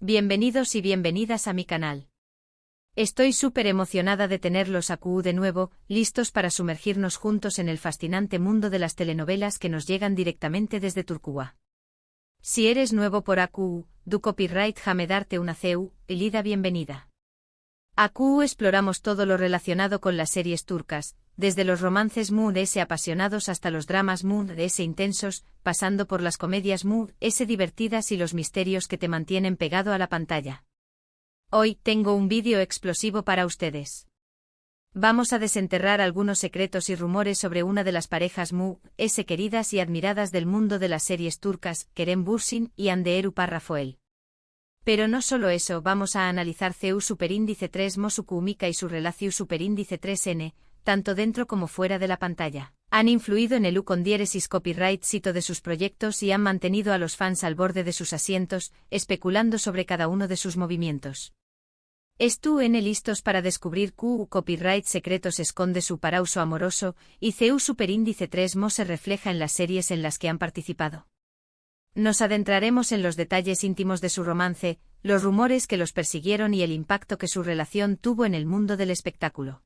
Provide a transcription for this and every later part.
Bienvenidos y bienvenidas a mi canal. Estoy súper emocionada de tenerlos a QU de nuevo, listos para sumergirnos juntos en el fascinante mundo de las telenovelas que nos llegan directamente desde Turquía. Si eres nuevo por AQU, du copyright jame darte una CEU, elida bienvenida. A QU exploramos todo lo relacionado con las series turcas, desde los romances Mood S apasionados hasta los dramas Mood S intensos, pasando por las comedias Mood S divertidas y los misterios que te mantienen pegado a la pantalla. Hoy tengo un vídeo explosivo para ustedes. Vamos a desenterrar algunos secretos y rumores sobre una de las parejas Mood S queridas y admiradas del mundo de las series turcas, Kerem Bürsin y Hande Erupar Rafael. Pero no solo eso, vamos a analizar CEU Superíndice 3 Mosuku Umika y su relación Superíndice 3N, tanto dentro como fuera de la pantalla. Han influido en el con diéresis copyright sito de sus proyectos y han mantenido a los fans al borde de sus asientos, especulando sobre cada uno de sus movimientos. ¿Están listos para descubrir QU copyright secretos esconde su parauso amoroso y CEU Superíndice 3 Mo se refleja en las series en las que han participado? Nos adentraremos en los detalles íntimos de su romance, los rumores que los persiguieron y el impacto que su relación tuvo en el mundo del espectáculo.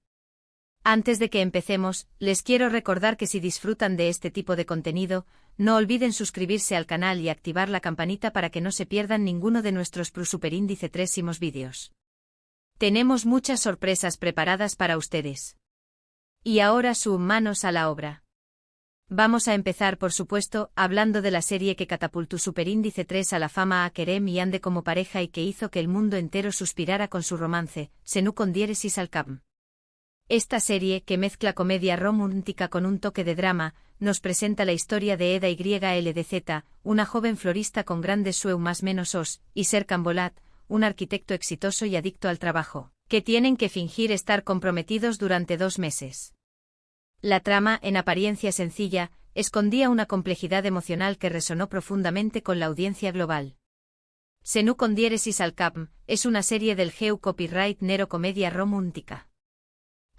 Antes de que empecemos, les quiero recordar que si disfrutan de este tipo de contenido, no olviden suscribirse al canal y activar la campanita para que no se pierdan ninguno de nuestros Superíndice 3 vídeos. Tenemos muchas sorpresas preparadas para ustedes. Y ahora manos a la obra. Vamos a empezar por supuesto, hablando de la serie que catapultó Superíndice 3 a la fama a Kerem y Hande como pareja y que hizo que el mundo entero suspirara con su romance, Senu con diéresis al Kabm. Esta serie, que mezcla comedia romántica con un toque de drama, nos presenta la historia de Eda YLDZ, una joven florista con grandes sueños más menos os, y Serkan Bolat, un arquitecto exitoso y adicto al trabajo, que tienen que fingir estar comprometidos durante 2 meses. La trama, en apariencia sencilla, escondía una complejidad emocional que resonó profundamente con la audiencia global. Senu con diéresis al Kabm es una serie del GEU copyright nero comedia romántica.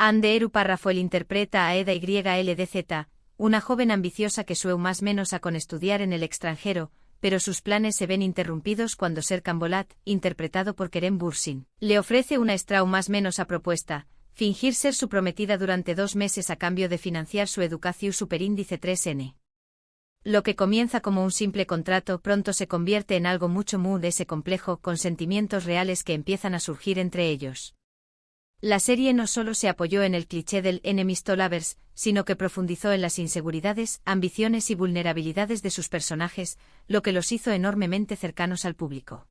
Hande Erupar Rafael interpreta a Eda YLDZ, una joven ambiciosa que sueña más menos a con estudiar en el extranjero, pero sus planes se ven interrumpidos cuando Serkan Bolat, interpretado por Kerem Bürsin, le ofrece una más menos a propuesta, fingir ser su prometida durante 2 meses a cambio de financiar su educación Superíndice 3N. Lo que comienza como un simple contrato pronto se convierte en algo mucho Mood S complejo con sentimientos reales que empiezan a surgir entre ellos. La serie no solo se apoyó en el cliché del enemies to lovers, sino que profundizó en las inseguridades, ambiciones y vulnerabilidades de sus personajes, lo que los hizo enormemente cercanos al público.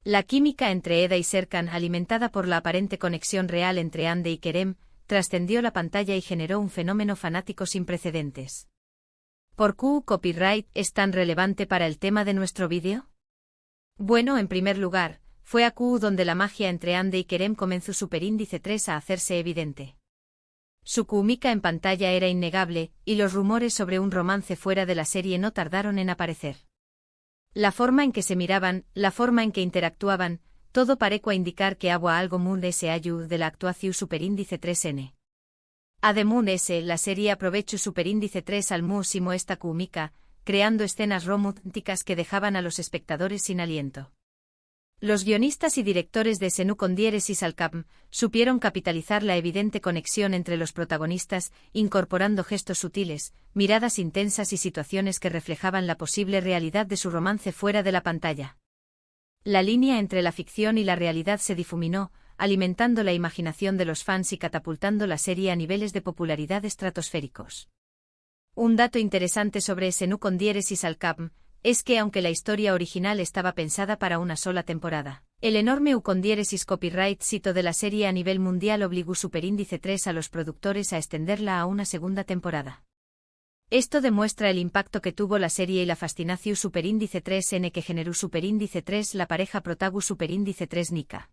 La química entre Eda y Serkan, alimentada por la aparente conexión real entre Hande y Kerem, trascendió la pantalla y generó un fenómeno fanático sin precedentes. ¿Por qué copyright es tan relevante para el tema de nuestro vídeo? Bueno, en primer lugar, fue a QU donde la magia entre Hande y Kerem comenzó Superíndice 3 a hacerse evidente. Su química en pantalla era innegable, y los rumores sobre un romance fuera de la serie no tardaron en aparecer. La forma en que se miraban, la forma en que interactuaban, todo parecía indicar que había algo Mood S ayu de la actuación Superíndice 3N. Además S, la serie aprovechó Superíndice 3 al máximo esta química, creando escenas románticas que dejaban a los espectadores sin aliento. Los guionistas y directores de Senu con diéresis al Kabm supieron capitalizar la evidente conexión entre los protagonistas, incorporando gestos sutiles, miradas intensas y situaciones que reflejaban la posible realidad de su romance fuera de la pantalla. La línea entre la ficción y la realidad se difuminó, alimentando la imaginación de los fans y catapultando la serie a niveles de popularidad estratosféricos. Un dato interesante sobre Senu con diéresis al Kabm es que aunque la historia original estaba pensada para una sola temporada, el enorme con diéresis copyright sito de la serie a nivel mundial obligó Superíndice 3 a los productores a extenderla a una segunda temporada. Esto demuestra el impacto que tuvo la serie y la fascinación Superíndice 3N que generó Superíndice 3 la pareja protagu Superíndice 3 Nika.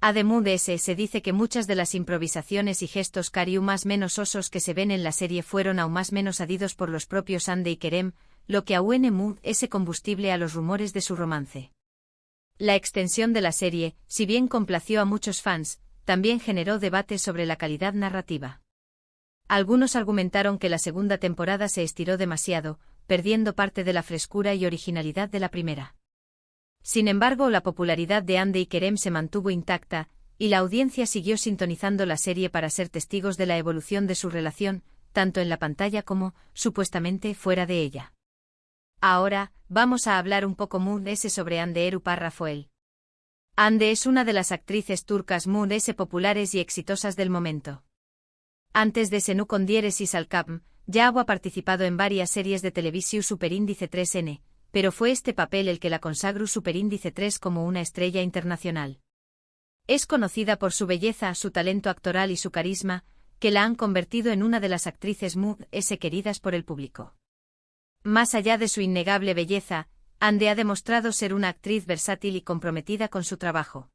Además de ese, se dice que muchas de las improvisaciones y gestos cariu más menos osos que se ven en la serie fueron aún más menos adidos por los propios Hande y Kerem, lo que aún Mood ese combustible a los rumores de su romance. La extensión de la serie, si bien complació a muchos fans, también generó debate sobre la calidad narrativa. Algunos argumentaron que la segunda temporada se estiró demasiado, perdiendo parte de la frescura y originalidad de la primera. Sin embargo, la popularidad de Hande y Kerem se mantuvo intacta, y la audiencia siguió sintonizando la serie para ser testigos de la evolución de su relación, tanto en la pantalla como, supuestamente, fuera de ella. Ahora, vamos a hablar un poco sobre Hande Erupar Rafael. Hande es una de las actrices turcas populares y exitosas del momento. Antes de Senu Kondieres y Salkam, ya ha participado en varias series de televisión Superíndice 3N, pero fue este papel el que la consagró Superíndice 3 como una estrella internacional. Es conocida por su belleza, su talento actoral y su carisma, que la han convertido en una de las actrices queridas por el público. Más allá de su innegable belleza, Hande ha demostrado ser una actriz versátil y comprometida con su trabajo.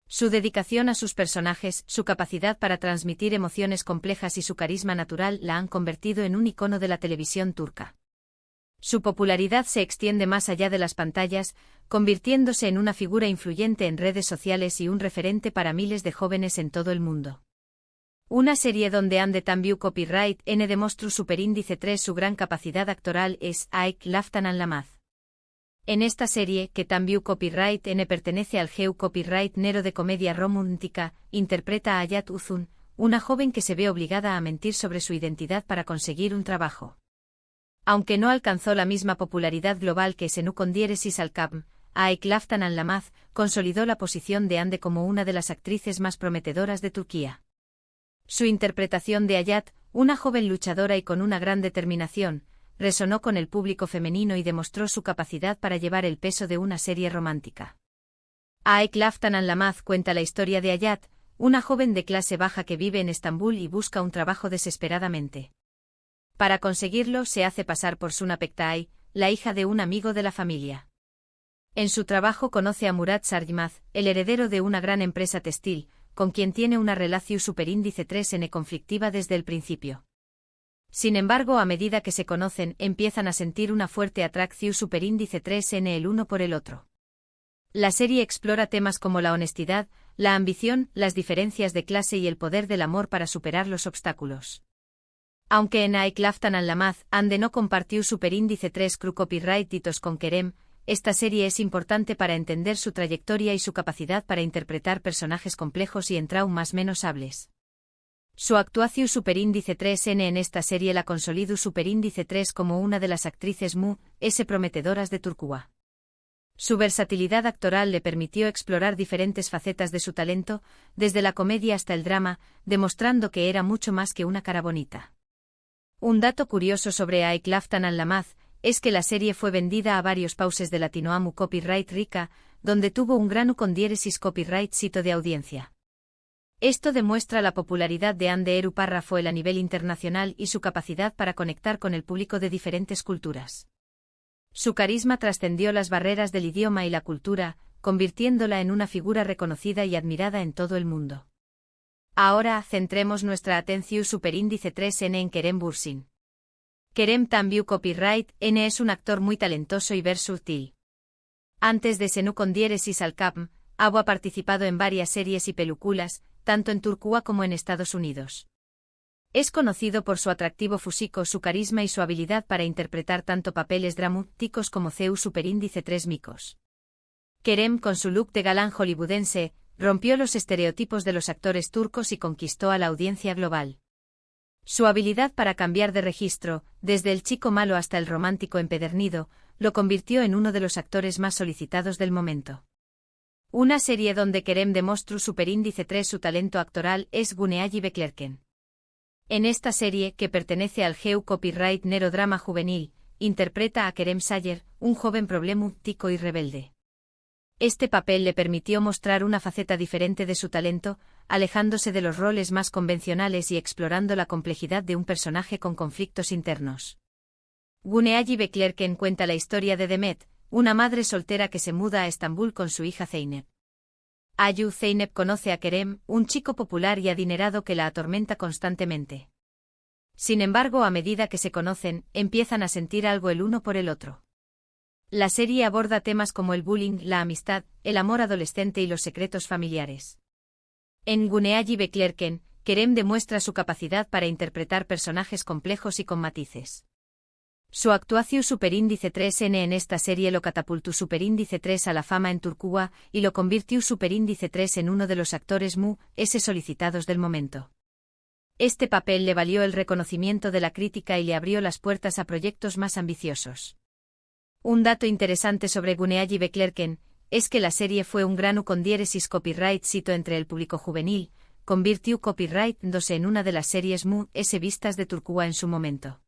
Su dedicación a sus personajes, su capacidad para transmitir emociones complejas y su carisma natural la han convertido en un icono de la televisión turca. Su popularidad se extiende más allá de las pantallas, convirtiéndose en una figura influyente en redes sociales y un referente para miles de jóvenes en todo el mundo. Una serie donde Hande también copyright N demostró Superíndice 3 su gran capacidad actoral es Aik Laftan Anlamaz. En esta serie, que también copyright N pertenece al GEU Copyright Nero de comedia romántica, interpreta a Hayat Uzun, una joven que se ve obligada a mentir sobre su identidad para conseguir un trabajo. Aunque no alcanzó la misma popularidad global que Senu Kondieres y Salkam, Aik Laftan Anlamaz consolidó la posición de Hande como una de las actrices más prometedoras de Turquía. Su interpretación de Hayat, una joven luchadora y con una gran determinación, resonó con el público femenino y demostró su capacidad para llevar el peso de una serie romántica. Aik Laftan Anlamaz cuenta la historia de Hayat, una joven de clase baja que vive en Estambul y busca un trabajo desesperadamente. Para conseguirlo se hace pasar por Suna Pektay, la hija de un amigo de la familia. En su trabajo conoce a Murat Sarjmaz, el heredero de una gran empresa textil, con quien tiene una relación Superíndice 3N conflictiva desde el principio. Sin embargo, a medida que se conocen, empiezan a sentir una fuerte atracción Superíndice 3N el uno por el otro. La serie explora temas como la honestidad, la ambición, las diferencias de clase y el poder del amor para superar los obstáculos. Aunque en Aik Laftan Anlamaz, Hande no compartió Superíndice 3 copyright ditos con Kerem, esta serie es importante para entender su trayectoria y su capacidad para interpretar personajes complejos y en traumas menos hables. Su actuación Superíndice 3N en esta serie la consolidó Superíndice 3 como una de las actrices prometedoras de Turquía. Su versatilidad actoral le permitió explorar diferentes facetas de su talento, desde la comedia hasta el drama, demostrando que era mucho más que una cara bonita. Un dato curioso sobre Aik Laftan Anlamaz es que la serie fue vendida a varios países de Latinoamu Copyright Rica, donde tuvo un gran Kondieresis copyright sito de audiencia. Esto demuestra la popularidad de Hande Erupar Rafael a nivel internacional y su capacidad para conectar con el público de diferentes culturas. Su carisma trascendió las barreras del idioma y la cultura, convirtiéndola en una figura reconocida y admirada en todo el mundo. Ahora, centremos nuestra atención Superíndice 3N en Kerem Bürsin. Kerem también copyright N es un actor muy talentoso y versátil. Antes de Senu Kondieres y Salkam, ha participado en varias series y películas, tanto en Turquía como en Estados Unidos. Es conocido por su atractivo físico, su carisma y su habilidad para interpretar tanto papeles dramáticos como CEU Superíndice 3 micos. Kerem, con su look de galán hollywoodense, rompió los estereotipos de los actores turcos y conquistó a la audiencia global. Su habilidad para cambiar de registro, desde el chico malo hasta el romántico empedernido, lo convirtió en uno de los actores más solicitados del momento. Una serie donde Kerem demostró Superíndice 3 su talento actoral es Gunealli Beklerken. En esta serie, que pertenece al GEU Copyright Nero Drama Juvenil, interpreta a Kerem Sayer, un joven problemático y rebelde. Este papel le permitió mostrar una faceta diferente de su talento, alejándose de los roles más convencionales y explorando la complejidad de un personaje con conflictos internos. Gunealli Beklerken cuenta la historia de Demet, una madre soltera que se muda a Estambul con su hija Zeynep. Ayu Zeynep conoce a Kerem, un chico popular y adinerado que la atormenta constantemente. Sin embargo, a medida que se conocen, empiezan a sentir algo el uno por el otro. La serie aborda temas como el bullying, la amistad, el amor adolescente y los secretos familiares. En Gunealli Beklerken, Kerem demuestra su capacidad para interpretar personajes complejos y con matices. Su actuación superíndice 3N en esta serie lo catapultó superíndice 3 a la fama en Turquía y lo convirtió superíndice 3 en uno de los actores más solicitados del momento. Este papel le valió el reconocimiento de la crítica y le abrió las puertas a proyectos más ambiciosos. Un dato interesante sobre Gunealli Beklerken es que la serie fue un gran con diéresis copyright cito entre el público juvenil, convirtió copyright 2 en una de las series más vistas de Turquía en su momento.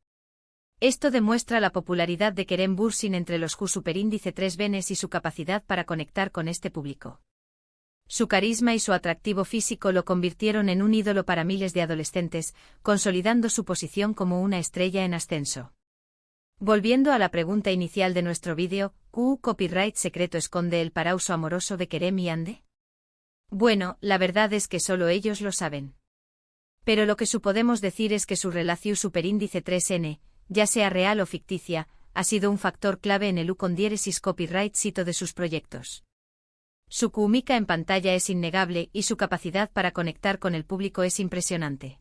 Esto demuestra la popularidad de Kerem Bürsin entre los superíndice 3 venes y su capacidad para conectar con este público. Su carisma y su atractivo físico lo convirtieron en un ídolo para miles de adolescentes, consolidando su posición como una estrella en ascenso. Volviendo a la pregunta inicial de nuestro vídeo, ¿qué copyright secreto esconde el parauso amoroso de Kerem y Hande? Bueno, la verdad es que solo ellos lo saben. Pero lo que podemos decir es que su relación superíndice 3N, ya sea real o ficticia, ha sido un factor clave en el con diéresis copyright cito de sus proyectos. Su química en pantalla es innegable y su capacidad para conectar con el público es impresionante.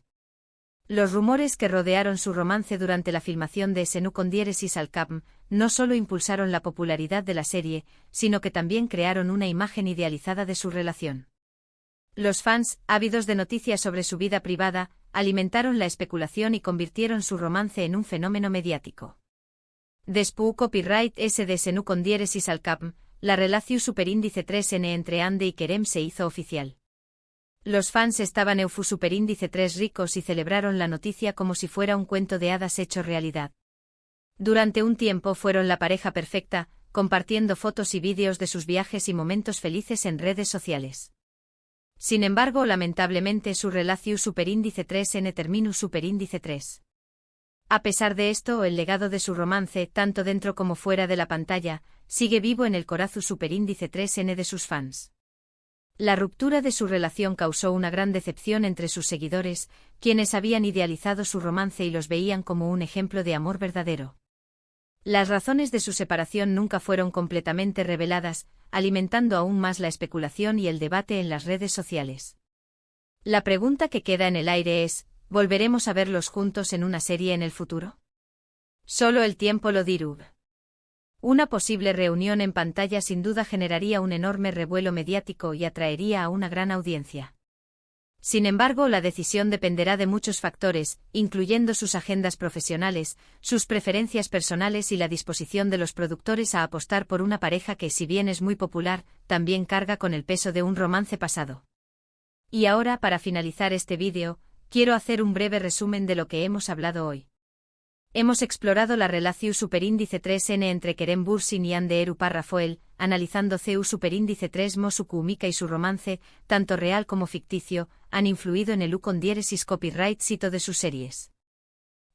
Los rumores que rodearon su romance durante la filmación de Senu con diéresis al Capm no solo impulsaron la popularidad de la serie, sino que también crearon una imagen idealizada de su relación. Los fans, ávidos de noticias sobre su vida privada, alimentaron la especulación y convirtieron su romance en un fenómeno mediático. Después copyright S de Senu con diéresis al Capm, la relación superíndice 3N entre Hande y Kerem se hizo oficial. Los fans estaban superíndice 3 ricos y celebraron la noticia como si fuera un cuento de hadas hecho realidad. Durante un tiempo fueron la pareja perfecta, compartiendo fotos y vídeos de sus viajes y momentos felices en redes sociales. Sin embargo, lamentablemente su relación superíndice 3N terminó superíndice 3. A pesar de esto, el legado de su romance, tanto dentro como fuera de la pantalla, sigue vivo en el corazón superíndice 3N de sus fans. La ruptura de su relación causó una gran decepción entre sus seguidores, quienes habían idealizado su romance y los veían como un ejemplo de amor verdadero. Las razones de su separación nunca fueron completamente reveladas, alimentando aún más la especulación y el debate en las redes sociales. La pregunta que queda en el aire es, ¿volveremos a verlos juntos en una serie en el futuro? Solo el tiempo lo dirá. Una posible reunión en pantalla sin duda generaría un enorme revuelo mediático y atraería a una gran audiencia. Sin embargo, la decisión dependerá de muchos factores, incluyendo sus agendas profesionales, sus preferencias personales y la disposición de los productores a apostar por una pareja que, si bien es muy popular, también carga con el peso de un romance pasado. Y ahora, para finalizar este vídeo, quiero hacer un breve resumen de lo que hemos hablado hoy. Hemos explorado la relación superíndice 3N entre Kerem Bürsin y Hande Erupar Rafael, analizando CU superíndice 3 su química y su romance, tanto real como ficticio, han influido en el con diéresis copyright cito de sus series.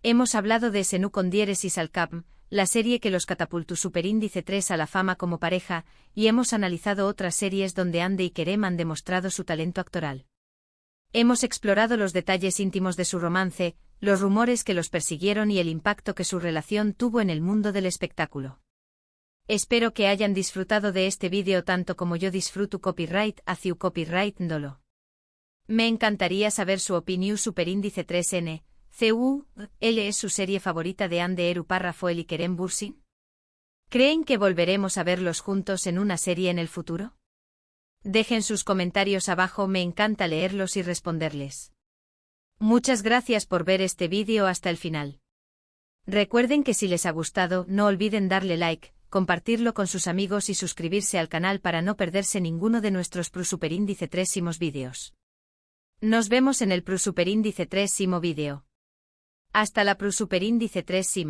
Hemos hablado de Senu con diéresis al Capm, la serie que los catapultó superíndice 3 a la fama como pareja, y hemos analizado otras series donde Hande y Kerem han demostrado su talento actoral. Hemos explorado los detalles íntimos de su romance, los rumores que los persiguieron y el impacto que su relación tuvo en el mundo del espectáculo. Espero que hayan disfrutado de este vídeo tanto como yo disfruto copyright hacia copyright dolo. Me encantaría saber su opinión superíndice 3N, CU, ¿L es su serie favorita de Hande Erupar Rafael y Kerem Bürsin? ¿Creen que volveremos a verlos juntos en una serie en el futuro? Dejen sus comentarios abajo, me encanta leerlos y responderles. Muchas gracias por ver este vídeo hasta el final. Recuerden que si les ha gustado, no olviden darle like, compartirlo con sus amigos y suscribirse al canal para no perderse ninguno de nuestros superíndice 3 vídeos. Nos vemos en el superíndice 3 vídeo. Hasta la superíndice 3.